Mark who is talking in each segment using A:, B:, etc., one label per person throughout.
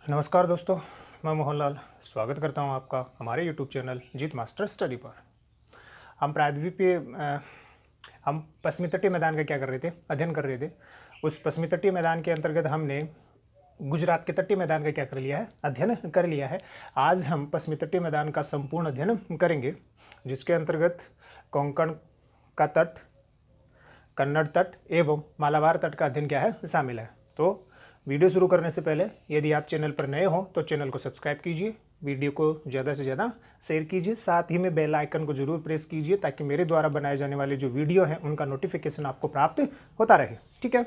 A: नमस्कार दोस्तों, मैं मोहनलाल स्वागत करता हूं आपका हमारे यूट्यूब चैनल जीत मास्टर स्टडी पर। हम प्रायद्वीपीय हम पश्चिमी तटीय मैदान का क्या कर रहे थे, अध्ययन कर रहे थे। उस पश्चिमी तटीय मैदान के अंतर्गत हमने गुजरात के तटीय मैदान का क्या कर लिया है, अध्ययन कर लिया है। आज हम पश्चिमी तटीय मैदान का संपूर्ण अध्ययन करेंगे, जिसके अंतर्गत कोंकण का तट, कन्नड़ तट एवं मालाबार तट का अध्ययन क्या है, शामिल है। तो वीडियो शुरू करने से पहले यदि आप चैनल पर नए हो तो चैनल को सब्सक्राइब कीजिए, वीडियो को ज़्यादा से ज़्यादा शेयर कीजिए, साथ ही में बेल आइकन को जरूर प्रेस कीजिए ताकि मेरे द्वारा बनाए जाने वाले जो वीडियो हैं उनका नोटिफिकेशन आपको प्राप्त होता रहे। ठीक है,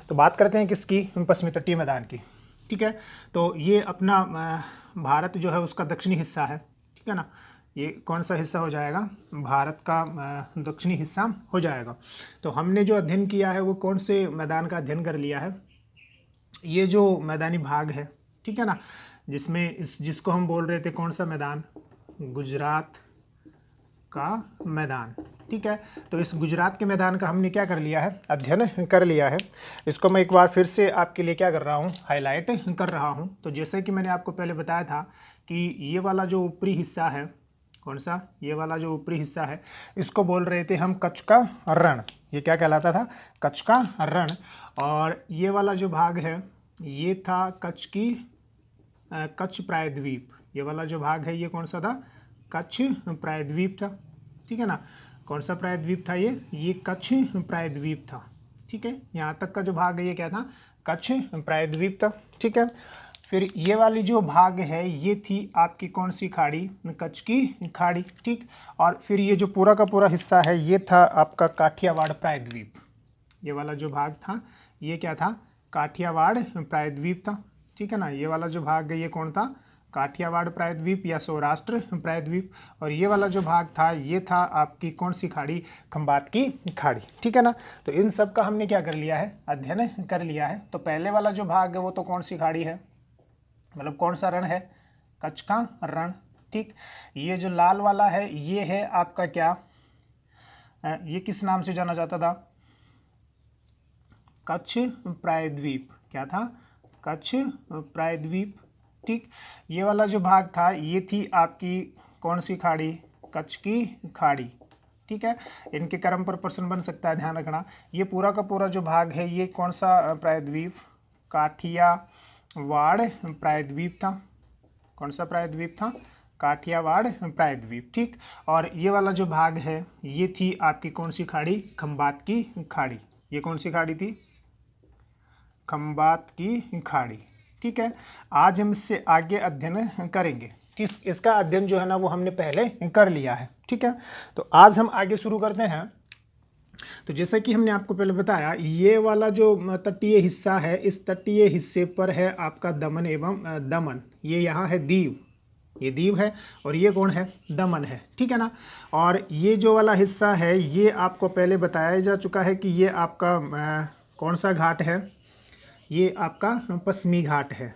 A: तो बात करते हैं किसकी, पश्चिमी तटीय मैदान की। ठीक है, तो ये अपना भारत जो है उसका दक्षिणी हिस्सा है। ठीक है ना, ये कौन सा हिस्सा हो जाएगा, भारत का दक्षिणी हिस्सा हो जाएगा। तो हमने जो अध्ययन किया है वो कौन से मैदान का अध्ययन कर लिया है, ये जो मैदानी भाग है, ठीक है ना, जिसमें जिसको हम बोल रहे थे कौन सा मैदान, गुजरात का मैदान। ठीक है, तो इस गुजरात के मैदान का हमने क्या कर लिया है, अध्ययन कर लिया है। इसको मैं एक बार फिर से आपके लिए क्या कर रहा हूँ, हाईलाइट कर रहा हूँ। तो जैसे कि मैंने आपको पहले बताया था कि ये वाला जो ऊपरी हिस्सा है, कौन सा, ये वाला जो ऊपरी हिस्सा है, इसको बोल रहे थे हम कच्छ का रण। ये क्या कहलाता था, कच्छ का रण। और ये वाला जो भाग है ये था कच्छ प्रायद्वीप। ये वाला जो भाग है ये कौन सा था, कच्छ प्रायद्वीप था। ठीक है ना, कौन सा प्रायद्वीप था, ये कच्छ प्रायद्वीप था। ठीक है, यहाँ तक का जो भाग है ये क्या था, कच्छ प्रायद्वीप था। ठीक है, फिर ये वाली जो भाग है ये थी आपकी कौन सी खाड़ी, कच्छ की खाड़ी। ठीक, और फिर ये जो पूरा का पूरा हिस्सा है ये था आपका काठियावाड़ प्रायद्वीप। ये वाला जो भाग था ये क्या था, काठियावाड़ प्रायद्वीप था। ठीक है ना, ये वाला जो भाग है ये कौन था, काठियावाड़ प्रायद्वीप या सौराष्ट्र प्रायद्वीप। और ये वाला जो भाग था ये था आपकी कौन सी खाड़ी, खंबात की खाड़ी। ठीक है ना, तो इन सब का हमने क्या कर लिया है, अध्ययन कर लिया है। तो पहले वाला जो भाग है वो तो कौन सी खाड़ी है, मतलब कौन सा रण है, कच्छ का रण। ठीक, ये जो लाल वाला है ये है आपका क्या, ये किस नाम से जाना जाता था, कच्छ प्रायद्वीप। क्या था, कच्छ प्रायद्वीप। ठीक, ये वाला जो भाग था ये थी आपकी कौन सी खाड़ी, कच्छ की खाड़ी। ठीक है, इनके क्रम पर प्रश्न बन सकता है, ध्यान रखना। ये पूरा का पूरा जो भाग है ये कौन सा प्रायद्वीप, काठियावाड़ प्रायद्वीप था। कौन सा प्रायद्वीप था, काठियावाड़ प्रायद्वीप। ठीक, और ये वाला जो भाग है ये थी आपकी कौन सी खाड़ी, खंबात की खाड़ी। ये कौन सी खाड़ी थी, खंबात की खाड़ी। ठीक है, आज हम इससे आगे अध्ययन करेंगे। इसका अध्ययन जो है ना वो हमने पहले कर लिया है। ठीक है, तो आज हम आगे शुरू करते हैं। तो जैसे कि हमने आपको पहले बताया ये वाला जो तटीय हिस्सा है, इस तटीय हिस्से पर है आपका दमन एवं दमन। ये यहाँ है दीव, ये दीव है, और ये कौन है, दमन है। ठीक है ना, और ये जो वाला हिस्सा है ये आपको पहले बताया जा चुका है कि ये आपका कौन सा घाट है, ये आपका पश्चिमी घाट है।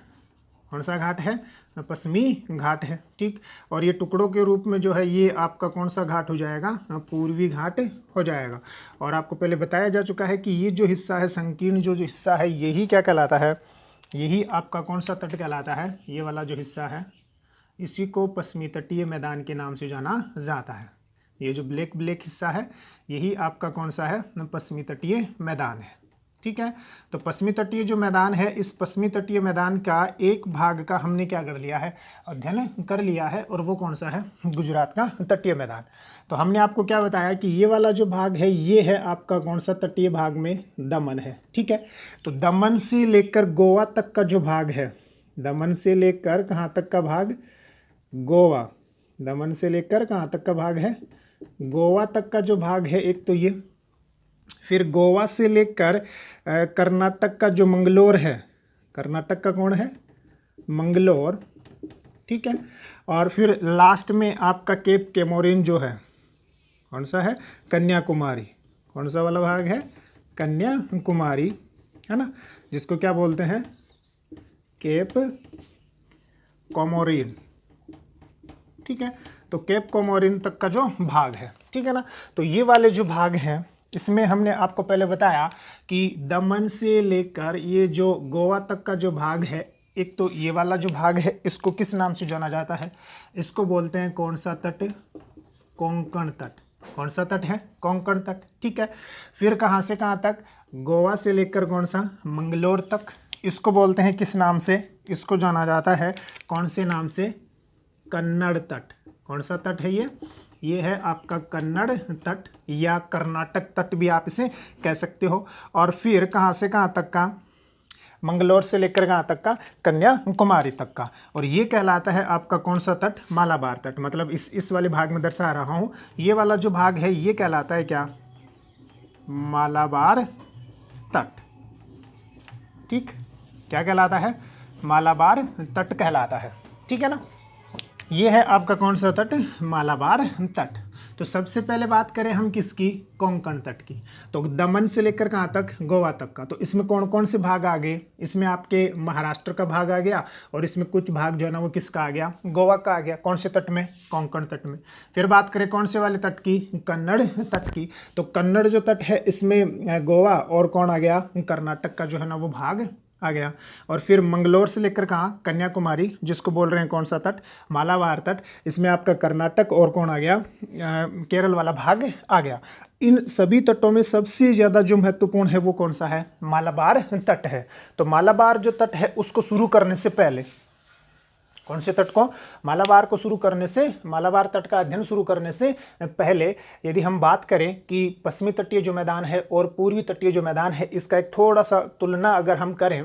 A: कौन सा घाट है, पश्चिमी घाट है। ठीक, और ये टुकड़ों के रूप में जो है ये आपका कौन सा घाट हो जाएगा, पूर्वी घाट हो जाएगा। और आपको पहले बताया जा चुका है कि ये जो हिस्सा है, संकीर्ण जो हिस्सा है, यही क्या कहलाता है, यही आपका कौन सा तट कहलाता है। ये वाला जो हिस्सा है इसी को पश्चिमी तटीय मैदान के नाम से जाना जाता है। ये जो ब्लैक हिस्सा है यही आपका कौन सा है, पश्चिमी तटीय मैदान है। ठीक है, तो पश्चिमी तटीय जो मैदान है, इस पश्चिमी तटीय मैदान का एक भाग का हमने क्या कर लिया है, अध्ययन कर लिया है, और वो कौन सा है, गुजरात का तटीय मैदान। तो हमने आपको क्या बताया कि ये वाला जो भाग है ये है आपका कौन सा तटीय भाग में, दमन है। ठीक है, तो दमन से लेकर गोवा तक का जो भाग है, दमन से लेकर कहाँ तक का भाग, गोवा, दमन से लेकर कहाँ तक का भाग है, गोवा तक का जो भाग है एक तो ये, फिर गोवा से लेकर कर्नाटक का जो मंगलोर है, कर्नाटक का कौन है, मंगलोर। ठीक है, और फिर लास्ट में आपका केप केमोरिन जो है, कौन सा है, कन्याकुमारी। कौन सा वाला भाग है, कन्याकुमारी, है ना, जिसको क्या बोलते हैं, केप कोमोरिन। ठीक है, तो केप कोमोरिन तक का जो भाग है। ठीक है ना, तो ये वाले जो भाग हैं इसमें हमने आपको पहले बताया कि दमन से लेकर ये जो गोवा तक का जो भाग है एक तो ये वाला जो भाग है इसको किस नाम से जाना जाता है, इसको बोलते हैं कौन सा तट, कोंकण तट। कौन सा तट है, कोंकण तट, ठीक है। फिर कहाँ से कहाँ तक, गोवा से लेकर कौन सा, मंगलोर तक, इसको बोलते हैं किस नाम से, इसको जाना जाता है कौन से नाम से, कन्नड़ तट। कौन सा तट है ये है आपका कन्नड़ तट या कर्नाटक तट भी आप इसे कह सकते हो। और फिर कहाँ से कहाँ तक का, मंगलोर से लेकर कहाँ तक का, कन्याकुमारी तक का। और ये कहलाता है आपका कौन सा तट, मालाबार तट। मतलब इस वाले भाग में दर्शा रहा हूँ, ये वाला जो भाग है ये कहलाता है क्या, मालाबार तट। ठीक, क्या कहलाता है, मालाबार तट कहलाता है, ठीक है ना। ये है आपका कौन सा तट, मालाबार तट। तो सबसे पहले बात करें हम किसकी, कोंकण तट की। तो दमन से लेकर कहाँ तक, गोवा तक का। तो इसमें कौन कौन से भाग आ गए, इसमें आपके महाराष्ट्र का भाग आ गया और इसमें कुछ भाग जो है ना वो किसका आ गया, गोवा का आ गया। कौन से तट में, कोंकण तट में। फिर बात करें कौन से वाले तट की, कन्नड़ तट की। तो कन्नड़ जो तट है इसमें गोवा और कौन आ गया, कर्नाटक का जो है ना वो भाग आ गया। और फिर मंगलोर से लेकर कहाँ, कन्याकुमारी, जिसको बोल रहे हैं कौन सा तट, मालाबार तट। इसमें आपका कर्नाटक और कौन आ गया, केरल वाला भाग आ गया। इन सभी तटों में सबसे ज़्यादा जो महत्वपूर्ण है वो कौन सा है, मालाबार तट है। तो मालाबार जो तट है उसको शुरू करने से पहले, कौन से तट को, मालाबार को शुरू करने से, मालाबार तट का अध्ययन शुरू करने से पहले यदि हम बात करें कि पश्चिमी तटीय जो मैदान है और पूर्वी तटीय जो मैदान है, इसका एक थोड़ा सा तुलना अगर हम करें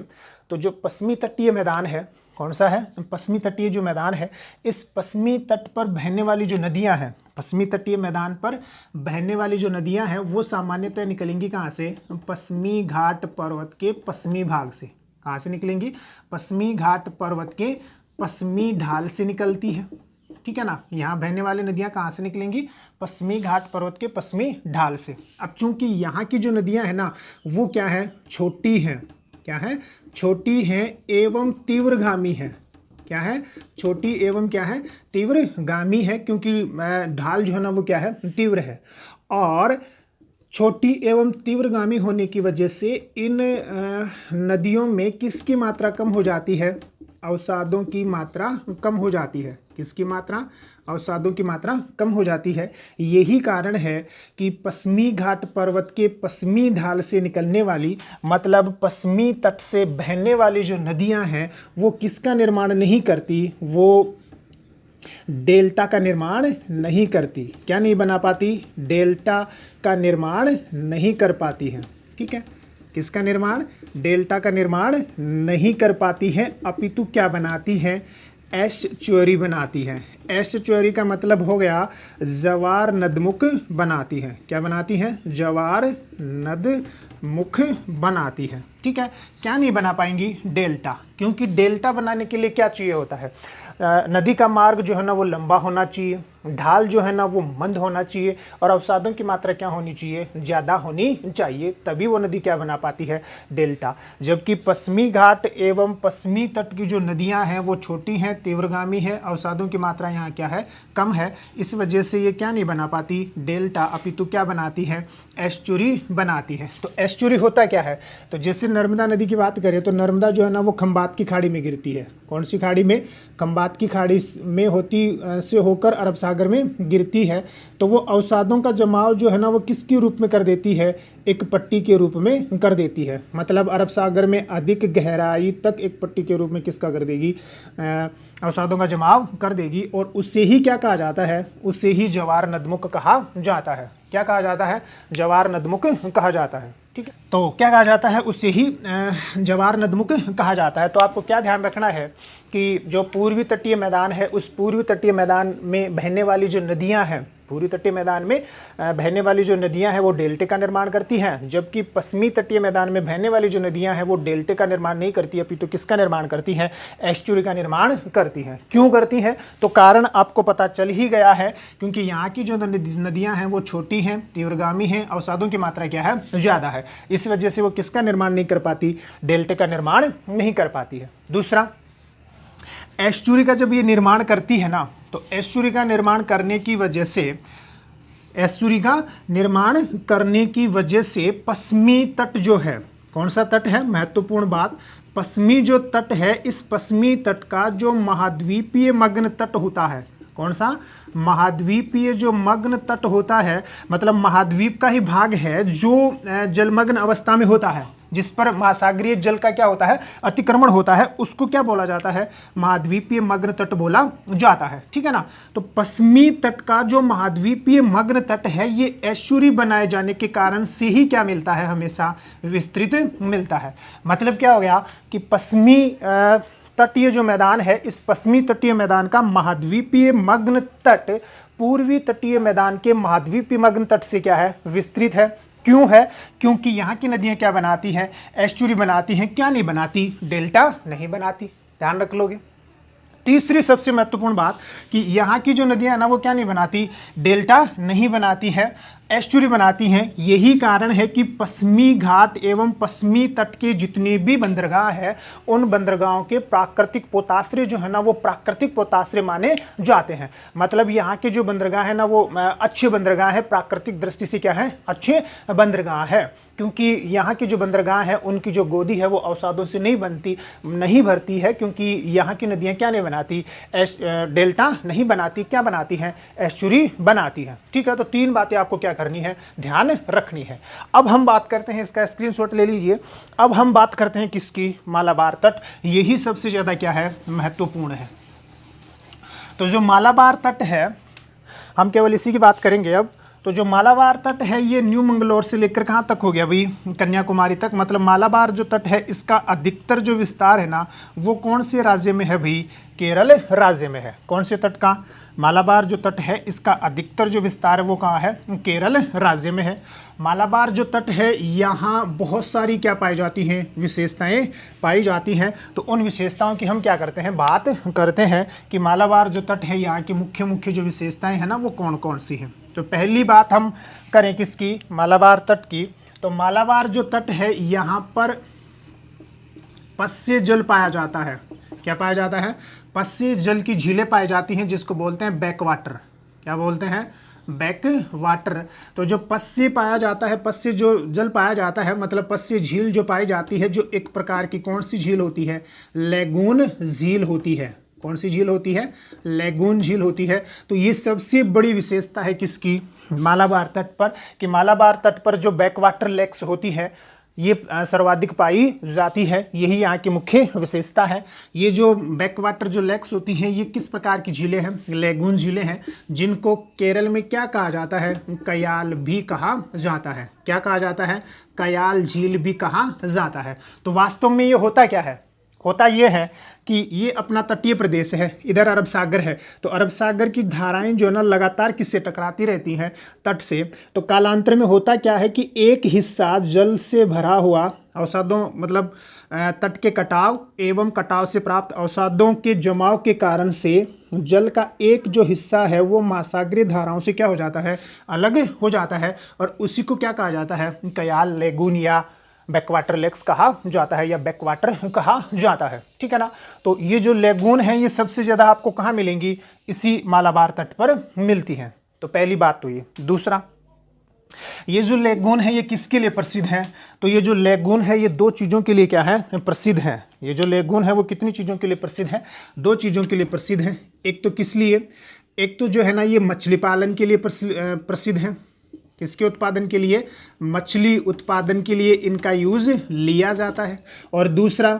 A: तो जो पश्चिमी तटीय मैदान है, कौन सा है, पश्चिमी तटीय जो मैदान है, इस पश्चिमी तट पर बहने वाली जो नदियां हैं, पश्चिमी तटीय मैदान पर बहने वाली जो नदियां हैं वो सामान्यतः निकलेंगी कहाँ से, पश्चिमी घाट पर्वत के पश्चिमी भाग से। कहाँ से निकलेंगी, पश्चिमी घाट पर्वत के पश्चिमी ढाल से निकलती है, ठीक है ना। यहाँ बहने वाली नदियाँ कहाँ से निकलेंगी, पश्चिमी घाट पर्वत के पश्चिमी ढाल से। अब चूंकि यहाँ की जो नदियाँ हैं ना वो क्या है, छोटी हैं, क्या है, छोटी हैं एवं तीव्रगामी है। क्या है, छोटी एवं क्या है, तीव्रगामी है, क्योंकि ढाल जो है ना वो क्या है, तीव्र है। और छोटी एवं तीव्रगामी होने की वजह से इन नदियों में किसकी मात्रा कम हो जाती है, अवसादों की मात्रा कम हो जाती है। किसकी मात्रा, अवसादों की मात्रा कम हो जाती है। यही कारण है कि पश्चिमी घाट पर्वत के पश्चिमी ढाल से निकलने वाली, मतलब पश्चिमी तट से बहने वाली जो नदियां हैं वो किसका निर्माण नहीं करती, वो डेल्टा का निर्माण नहीं करती। क्या नहीं बना पाती, डेल्टा का निर्माण नहीं कर पाती है, ठीक है। किसका निर्माण, डेल्टा का निर्माण नहीं कर पाती है, अपितु क्या बनाती है, एस्चुअरी बनाती है। एस्चुअरी का मतलब हो गया जवार नदमुख बनाती है। क्या बनाती है, जवार नदमुख बनाती है, ठीक है। क्या नहीं बना पाएंगी, डेल्टा, क्योंकि डेल्टा बनाने के लिए क्या चाहिए होता है, नदी का मार्ग जो है ना वो लंबा होना चाहिए, ढाल जो है ना वो मंद होना चाहिए और अवसादों की मात्रा क्या होनी चाहिए, ज़्यादा होनी चाहिए, तभी वो नदी क्या बना पाती है, डेल्टा। जबकि पश्चिमी घाट एवं पश्चिमी तट की जो नदियां हैं वो छोटी हैं, तीव्रगामी है, अवसादों की मात्रा यहाँ क्या है, कम है। इस वजह से ये क्या नहीं बना पाती, डेल्टा, अपितु क्या बनाती है, एस्चुरी बनाती है। तो एस्चुरी होता क्या है, तो जैसे नर्मदा नदी की बात करें तो नर्मदा जो है ना वो खंबात की खाड़ी में गिरती है। कौन सी खाड़ी में, खंबात की खाड़ी में होती से होकर अरब सागर में गिरती है। तो वो अवसादों का जमाव जो है ना वो किसके रूप में कर देती है, एक पट्टी के रूप में कर देती है। मतलब अरब सागर में अधिक गहराई तक एक पट्टी के रूप में किसका कर देगी, अवसादों का जमाव कर देगी। और उससे ही क्या कहा जाता है, उससे ही जवार नदमुख कहा जाता है। क्या कहा जाता है, जवार नदमुख कहा जाता है, ठीक है। तो क्या कहा जाता है, उससे ही जवार नदमुख कहा जाता है। तो आपको क्या ध्यान रखना है कि जो पूर्वी तटीय मैदान है उस पूर्वी तटीय मैदान में बहने वाली जो नदियां हैं, पूर्वी तटीय मैदान में बहने वाली जो नदियां हैं वो डेल्टे का निर्माण करती हैं, जबकि पश्चिमी तटीय मैदान में बहने वाली जो नदियां हैं वो डेल्टे का निर्माण नहीं करती, अपितु किसका निर्माण करती हैं, एस्चुरी का निर्माण करती हैं। क्यों करती हैं, तो कारण आपको पता चल ही गया है, क्योंकि यहाँ की जो नदियां हैं वो छोटी हैं, तीव्रगामी हैं, अवसादों की मात्रा क्या है, ज़्यादा है। इस वजह से वो किसका निर्माण नहीं कर पाती, डेल्टे का निर्माण नहीं कर पाती है। दूसरा, एस्चुरी का जब ये निर्माण करती है ना, तो एस्चुरी का निर्माण करने की वजह से, एस्चुरी का निर्माण करने की वजह से पश्चिमी तट जो है, कौन सा तट है, महत्वपूर्ण बात, पश्चिमी जो तट है, इस पश्चिमी तट का जो महाद्वीपीय मग्न तट होता है, कौन सा? महाद्वीपीय जो मग्न तट होता है, मतलब महाद्वीप का ही भाग है जो जलमग्न अवस्था में होता है, जिस पर महासागरीय जल का क्या होता है? अतिक्रमण होता है, उसको क्या बोला जाता है? महाद्वीपीय मग्न तट बोला जाता है। ठीक है ना। तो पश्चिमी तट का जो महाद्वीपीय मग्न तट है, ये एस्चुरी बनाए जाने के कारण से ही क्या मिलता है? हमेशा विस्तृत मिलता है। मतलब क्या हो गया कि पश्चिमी तटीय जो मैदान है, इस पश्चिमी तटीय मैदान का महाद्वीपीय मग्न तट पूर्वी तटीय मैदान के महाद्वीपीय मग्न तट से क्या है? विस्तृत है। क्यों है? क्योंकि यहाँ की नदियाँ क्या बनाती हैं? एस्चुरी बनाती हैं। क्या नहीं बनाती? डेल्टा नहीं बनाती। ध्यान रख लोगे। तीसरी सबसे महत्वपूर्ण बात कि यहाँ की जो नदियाँ ना वो क्या नहीं बनाती? डेल्टा नहीं बनाती है, एस्चुरी बनाती हैं। यही कारण है कि पश्चिमी घाट एवं पश्चिमी तट के जितने भी बंदरगाह हैं, उन बंदरगाहों के प्राकृतिक पोताश्रय जो है ना वो प्राकृतिक पोताश्रय माने जाते हैं। मतलब यहाँ के जो बंदरगाह है ना वो अच्छे बंदरगाह है, प्राकृतिक दृष्टि से क्या है? अच्छे बंदरगाह है। क्योंकि यहाँ की जो बंदरगाह है उनकी जो गोदी है वो अवसादों से नहीं भरती है, क्योंकि यहाँ की नदियाँ क्या नहीं बनाती? डेल्टा नहीं बनाती। क्या बनाती हैं? एस्चुरी बनाती हैं। ठीक है। तो तीन बातें आपको क्या करनी है? ध्यान रखनी है। अब हम बात करते हैं, इसका स्क्रीनशॉट ले लीजिए। अब हम बात करते हैं किसकी? मालाबार तट। यही सबसे ज़्यादा क्या है? महत्वपूर्ण है। तो जो मालाबार तट है, हम केवल इसी की बात करेंगे अब। तो जो मालाबार तट है ये न्यू मंगलोर से लेकर कहाँ तक हो गया भाई? कन्याकुमारी तक। मतलब मालाबार जो तट है इसका अधिकतर जो विस्तार है ना वो कौन से राज्य में है भाई? केरल राज्य में है। कौन से तट का? मालाबार जो तट है इसका अधिकतर जो विस्तार है वो कहाँ है? केरल राज्य में है। मालाबार जो तट है यहाँ बहुत सारी क्या पाई जाती हैं? विशेषताएं पाई जाती हैं। तो उन विशेषताओं की हम क्या करते हैं? बात करते हैं कि मालाबार जो तट है यहाँ की मुख्य मुख्य जो विशेषताएं हैं ना वो कौन कौन सी हैं। तो पहली बात हम करें किसकी? मालाबार तट की। तो मालाबार जो तट है यहाँ पर पश्य जल पाया जाता है। क्या पाया जाता है? पश्य जल की झीलें पाई जाती हैं, जिसको बोलते हैं बैक वाटर। क्या बोलते हैं? Back water. तो जो पश्य पाया जाता है, पश्य जो जल पाया जाता है, मतलब पश्य झील जो पाई जाती है, जो एक प्रकार की कौन सी झील होती है? लैगून झील होती है। कौन सी झील होती है? लैगून झील होती है। तो ये सबसे बड़ी विशेषता है किसकी? मालाबार तट पर, कि मालाबार तट पर जो बैकवाटर लेक्स होती है ये सर्वाधिक पाई जाती है। यही यहाँ की मुख्य विशेषता है। ये जो बैकवाटर जो लेक्स होती हैं ये किस प्रकार की झीलें हैं? लैगून झीलें हैं, जिनको केरल में क्या कहा जाता है? कयाल भी कहा जाता है। क्या कहा जाता है? कयाल झील भी कहा जाता है। तो वास्तव में ये होता क्या है? होता ये है कि ये अपना तटीय प्रदेश है, इधर अरब सागर है। तो अरब सागर की धाराएं जो है ना लगातार किससे टकराती रहती हैं? तट से। तो कालांतर में होता क्या है कि एक हिस्सा जल से भरा हुआ अवसादों, मतलब तट के कटाव एवं कटाव से प्राप्त अवसादों के जमाव के कारण से जल का एक जो हिस्सा है वो महासागरीय धाराओं से क्या हो जाता है? अलग हो जाता है। और उसी को क्या कहा जाता है? कयाल, लैगून या बैकवाटर लेक्स कहा जाता है, या बैकवाटर कहा जाता है। ठीक है ना। तो ये जो लैगून है ये सबसे ज़्यादा आपको कहाँ मिलेंगी? इसी मालाबार तट पर मिलती हैं। तो पहली बात तो ये। दूसरा, ये जो लैगून है ये किसके लिए प्रसिद्ध है? तो ये जो लैगून है ये दो चीज़ों के लिए क्या है? प्रसिद्ध है। ये जो लैगून है वो कितनी चीज़ों के लिए प्रसिद्ध है? दो चीज़ों के लिए प्रसिद्ध है। एक तो किस लिए? एक तो जो है ना ये मछली पालन के लिए प्रसिद्ध है। किसके उत्पादन के लिए? मछली उत्पादन के लिए इनका यूज लिया जाता है। और दूसरा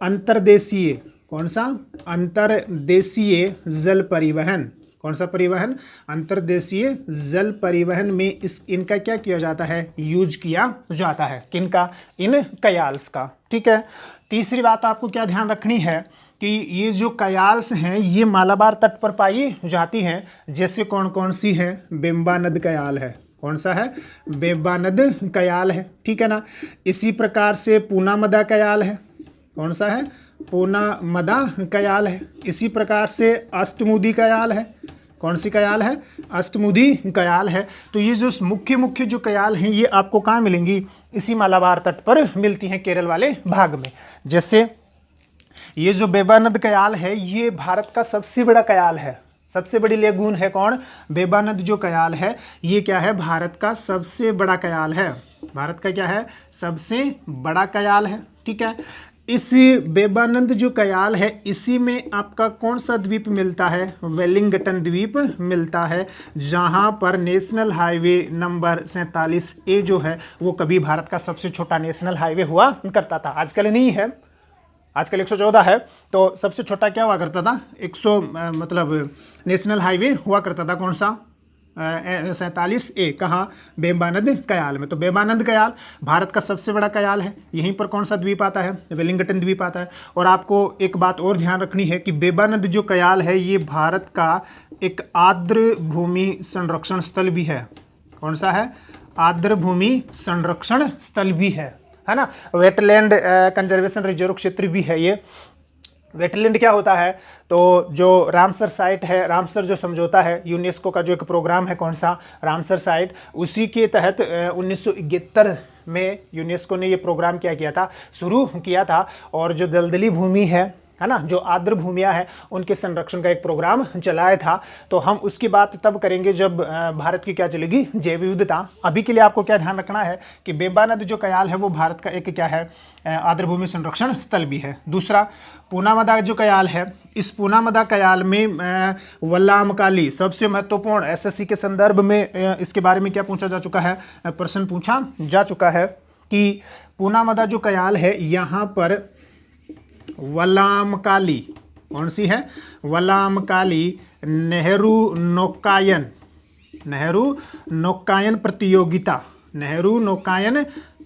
A: अंतर्देशीय, कौन सा? अंतर्देशीय जल परिवहन। कौन सा परिवहन? अंतर्देशीय जल परिवहन में इनका क्या किया जाता है? यूज किया जाता है। किनका? इन कयाल्स का। ठीक है। तीसरी बात आपको क्या ध्यान रखनी है कि ये जो कयाल्स हैं ये मालाबार तट पर पाई जाती हैं। जैसे कौन कौन सी है? बेम्बा नद कयाल है। कौन सा है? बेम्बा नद कयाल है। ठीक है ना। इसी प्रकार से पूना मदा कयाल है। कौन सा है? पूना मदा कयाल है। इसी प्रकार से अष्टमुदी कयाल है। कौन सी कयाल है? अष्टमुदी कयाल है। तो ये जो मुख्य मुख्य जो कयाल हैं ये आपको कहाँ मिलेंगी? इसी मालाबार तट पर मिलती हैं, केरल वाले भाग में। जैसे ये जो बेम्बा नद कयाल है ये भारत का सबसे बड़ा कयाल है। सबसे बड़ी लैगून है कौन? बेम्बा नद जो कयाल है ये क्या है? भारत का सबसे बड़ा कयाल है। भारत का क्या है? सबसे बड़ा कयाल है। ठीक है। इस बेबानंद जो कयाल है इसी में आपका कौन सा द्वीप मिलता है? वेलिंगटन द्वीप मिलता है, जहां पर नेशनल हाईवे नंबर 47A जो है वो कभी भारत का सबसे छोटा नेशनल हाईवे हुआ करता था। आजकल नहीं है, आजकल 114 है। तो सबसे छोटा क्या हुआ करता था? 100 मतलब नेशनल हाईवे हुआ करता था कौन सा? 47A। कहाँ? बेबानंद कयाल में। तो बेबानंद कयाल भारत का सबसे बड़ा कयाल है। यहीं पर कौन सा द्वीप आता है? वेलिंगटन द्वीप आता है। और आपको एक बात और ध्यान रखनी है कि बेबानंद जो कयाल है ये भारत का एक आर्द्र भूमि संरक्षण स्थल भी है। कौन सा है? आर्द्र भूमि संरक्षण स्थल भी है ना। वेटलैंड कंजर्वेशन रिजर्व क्षेत्र भी है ये। वेटलैंड क्या होता है? तो जो रामसर साइट है, रामसर जो समझौता है, यूनेस्को का जो एक प्रोग्राम है, कौन सा? Ramsar site. उसी के तहत 1971 में यूनेस्को ने ये प्रोग्राम क्या किया था? शुरू किया था। और जो दलदली भूमि है ना, जो आर्द्र भूमियाँ हैं, उनके संरक्षण का एक प्रोग्राम चलाया था। तो हम उसकी बात तब करेंगे जब भारत की क्या चलेगी? जैव विविधता। अभी के लिए आपको क्या ध्यान रखना है कि बेबानंद जो कयाल है वो भारत का एक क्या है? आर्द्र भूमि संरक्षण स्थल भी है। दूसरा, पूनामदा जो कयाल है, इस पूनामदा कयाल में वल्लामकाली सबसे महत्वपूर्ण, एसएससी के संदर्भ में इसके बारे में क्या पूछा जा चुका है? प्रश्न पूछा जा चुका है कि पूनामदा जो कयाल है यहाँ पर वल्लामकाली, कौन सी है? वल्लामकाली नेहरू नौकायन प्रतियोगिता, नेहरू नौकायन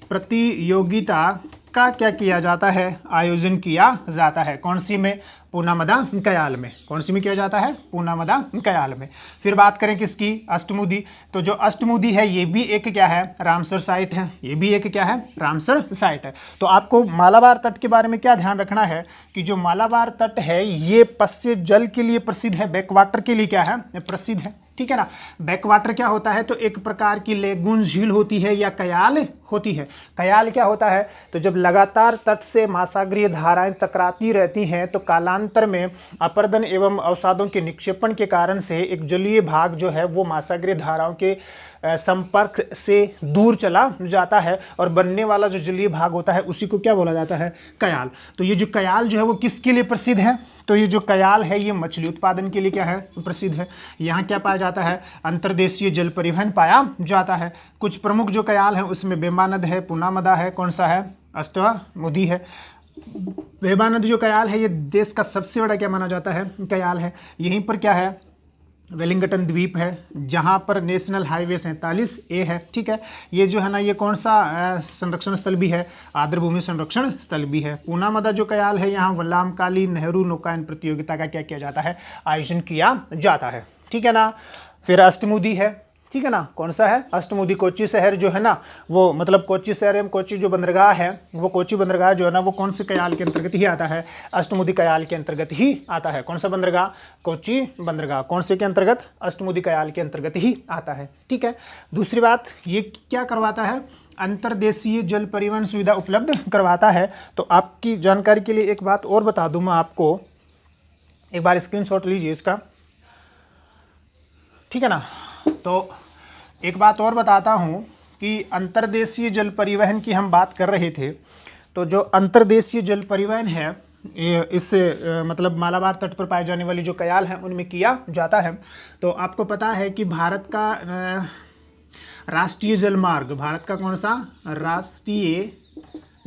A: प्रतियोगिता का क्या किया जाता है? आयोजन किया जाता है। कौन सी में? पूनामदा कयाल में। कौन सी में किया जाता है? पूनामदा कयाल में। फिर बात करें किसकी? अष्टमुदी। तो जो अष्टमुदी है ये भी एक क्या है? रामसर साइट है। ये भी एक क्या है? रामसर साइट है। तो आपको मालाबार तट के बारे में क्या ध्यान रखना है कि जो मालाबार तट है ये पश्य जल के लिए प्रसिद्ध है, बैकवाटर के लिए क्या है? प्रसिद्ध है। ठीक है ना। बैकवाटर क्या होता है? तो एक प्रकार की लेगून झील होती है या कयाल होती है। कयाल क्या होता है? तो जब लगातार तट से महासागरीय धाराएं टकराती रहती हैं तो कालांतर में अपरदन एवं अवसादों के निक्षेपण के कारण से एक जलीय भाग जो है वो महासागरीय धाराओं के संपर्क से दूर चला जाता है और बनने वाला जो जलीय भाग होता है उसी को क्या बोला जाता है? कयाल। तो ये जो कयाल जो है वो किसके लिए प्रसिद्ध है? तो ये जो कयाल है ये मछली उत्पादन के लिए क्या है? प्रसिद्ध है। यहाँ क्या पाया जाता है? अंतर्देशीय जल परिवहन पाया जाता है। कुछ प्रमुख जो कयाल है उसमें बेबानंद है, पूनामदा है, कौन सा है? अष्टमुदी है। बेबानंद जो कयाल है ये देश का सबसे बड़ा क्या माना जाता है? कयाल है। यहीं पर क्या है? वेलिंगटन द्वीप है, जहां पर नेशनल हाईवे 47A है। ठीक है। ये जो है ना ये कौन सा संरक्षण स्थल भी है? आर्द्र भूमि संरक्षण स्थल भी है। पूनामदा जो कयाल है यहाँ वल्लामकाली नेहरू नौकायन प्रतियोगिता का क्या किया जाता है? आयोजन किया जाता है। ठीक है ना। फिर अष्टमुदी है। ठीक है ना। कौन सा है? अष्टमुदी। कोच्चि शहर जो है ना वो मतलब कोच्चि शहर एवं कोच्चि जो बंदरगाह है वो कोच्चि बंदरगाह जो है ना वो कौन से कयाल के अंतर्गत ही आता है? अष्टमुदी कयाल के अंतर्गत ही आता है। कौन सा बंदरगाह? कोच्चि बंदरगाह। कौन से के अंतर्गत? अष्टमुदी कयाल के अंतर्गत ही आता है। ठीक है। दूसरी बात, ये क्या करवाता है? अंतर्देशीय जल परिवहन सुविधा उपलब्ध करवाता है। तो आपकी जानकारी के लिए एक बात और बता दूं मैं आपको, एक बार स्क्रीनशॉट लीजिए इसका। ठीक है ना। तो एक बात और बताता हूं कि अंतर्देशीय जल परिवहन की हम बात कर रहे थे। तो जो अंतर्देशीय जल परिवहन है इससे मतलब मालाबार तट पर पाए जाने वाली जो कयाल हैं उनमें किया जाता है। तो आपको पता है कि भारत का राष्ट्रीय जलमार्ग, भारत का कौन सा राष्ट्रीय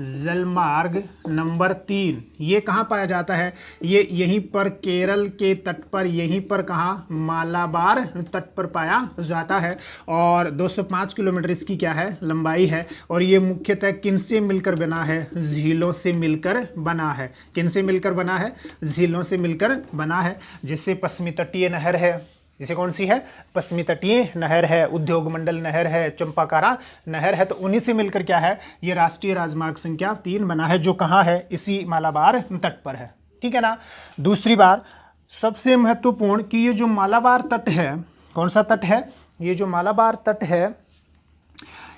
A: जलमार्ग नंबर 3 ये कहाँ पाया जाता है? ये यहीं पर केरल के तट पर, यहीं पर कहाँ? मालाबार तट पर पाया जाता है। और 205 किलोमीटर इसकी क्या है? लंबाई है। और ये मुख्यतः किन से मिलकर बना है? झीलों से मिलकर बना है। किन से मिलकर बना है? झीलों से मिलकर बना है। जैसे पश्चिमी तटीय नहर है, जैसे कौन सी है? पश्चिमी तटीय नहर है, उद्योग मंडल नहर है, चंपाकारा नहर है। तो उन्हीं से मिलकर क्या है? ये राष्ट्रीय राजमार्ग संख्या 3 बना है, जो कहाँ है? इसी मालाबार तट पर है। ठीक है ना। दूसरी बार सबसे महत्वपूर्ण कि ये जो मालाबार तट है, कौन सा तट है? ये जो मालाबार तट है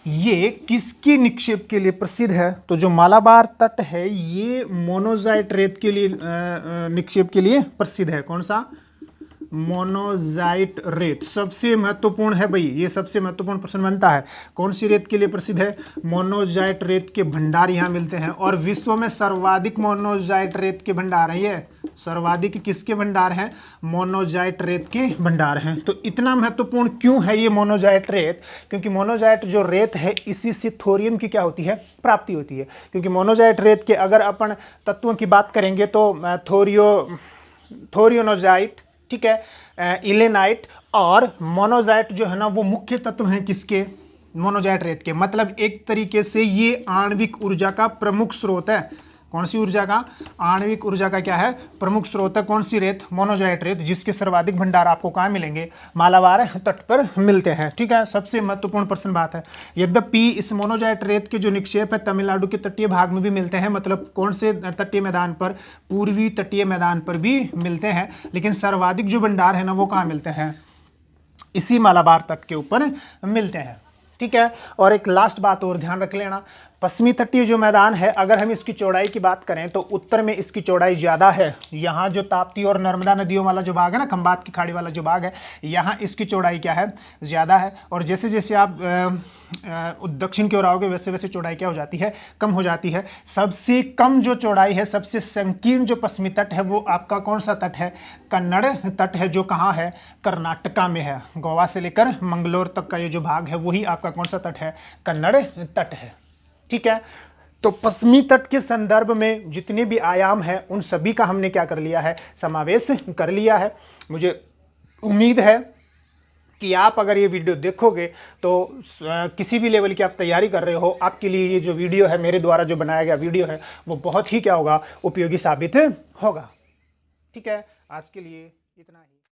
A: ये किसके निक्षेप के लिए प्रसिद्ध है? तो जो मालाबार तट है ये मोनोजाइट रेत के लिए निक्षेप के लिए प्रसिद्ध है। कौन सा? मोनोजाइट रेत सबसे महत्वपूर्ण है भाई, ये सबसे महत्वपूर्ण प्रश्न बनता है। कौन सी रेत के लिए प्रसिद्ध है? मोनोजाइट रेत के भंडार यहाँ मिलते हैं। और विश्व में सर्वाधिक मोनोजाइट रेत के भंडार है, ये सर्वाधिक किसके भंडार हैं? मोनोजाइट रेत के भंडार हैं। तो इतना महत्वपूर्ण क्यों है ये मोनोजाइट रेत? क्योंकि मोनोजाइट जो रेत है इसी से थोरियम की क्या होती है? प्राप्ति होती है। क्योंकि मोनोजाइट रेत के अगर अपन तत्वों की बात करेंगे तो थोरियोनोजाइट, ठीक है, इलेनाइट और मोनोजाइट जो है ना वो मुख्य तत्व हैं किसके? मोनोजाइट रेत के। मतलब एक तरीके से ये आणविक ऊर्जा का प्रमुख स्रोत है। कौन सी ऊर्जा का? आणविक ऊर्जा का क्या है? प्रमुख स्रोत है। कौन सी रेत? मोनोजाइट रेत, जिसके सर्वाधिक भंडार आपको कहाँ मिलेंगे? मालाबार तट पर मिलते हैं। ठीक है, सबसे महत्वपूर्ण प्रश्न बात है। यद्यपि इस मोनोजाइट रेत के जो निक्षेप है तमिलनाडु के तटीय भाग में भी मिलते हैं, मतलब कौन से तटीय मैदान पर? पूर्वी तटीय मैदान पर भी मिलते हैं, लेकिन सर्वाधिक जो भंडार है ना वो कहाँ मिलते हैं? इसी मालाबार तट के ऊपर मिलते हैं। ठीक है, और एक लास्ट बात और ध्यान रख लेना, पश्चिमी तटीय जो मैदान है अगर हम इसकी चौड़ाई की बात करें तो उत्तर में इसकी चौड़ाई ज़्यादा है। यहाँ जो ताप्ती और नर्मदा नदियों वाला जो भाग है ना, खंबात की खाड़ी वाला जो भाग है, यहाँ इसकी चौड़ाई क्या है? ज़्यादा है। और जैसे जैसे आप दक्षिण की ओर आओगे वैसे वैसे चौड़ाई क्या हो जाती है? कम हो जाती है। सबसे कम जो चौड़ाई है, सबसे संकीर्ण जो पश्चिमी तट है वो आपका कौन सा तट है? कन्नड़ तट है, जो कहाँ है? कर्नाटका में है। गोवा से लेकर मंगलोर तक का ये जो भाग है वही आपका कौन सा तट है? कन्नड़ तट है। ठीक है, तो पश्चिमी तट के संदर्भ में जितने भी आयाम हैं उन सभी का हमने क्या कर लिया है? समावेश कर लिया है। मुझे उम्मीद है कि आप अगर ये वीडियो देखोगे तो किसी भी लेवल की आप तैयारी कर रहे हो, आपके लिए ये जो वीडियो है, मेरे द्वारा जो बनाया गया वीडियो है, वो बहुत ही क्या होगा? उपयोगी साबित होगा। ठीक है, आज के लिए इतना ही।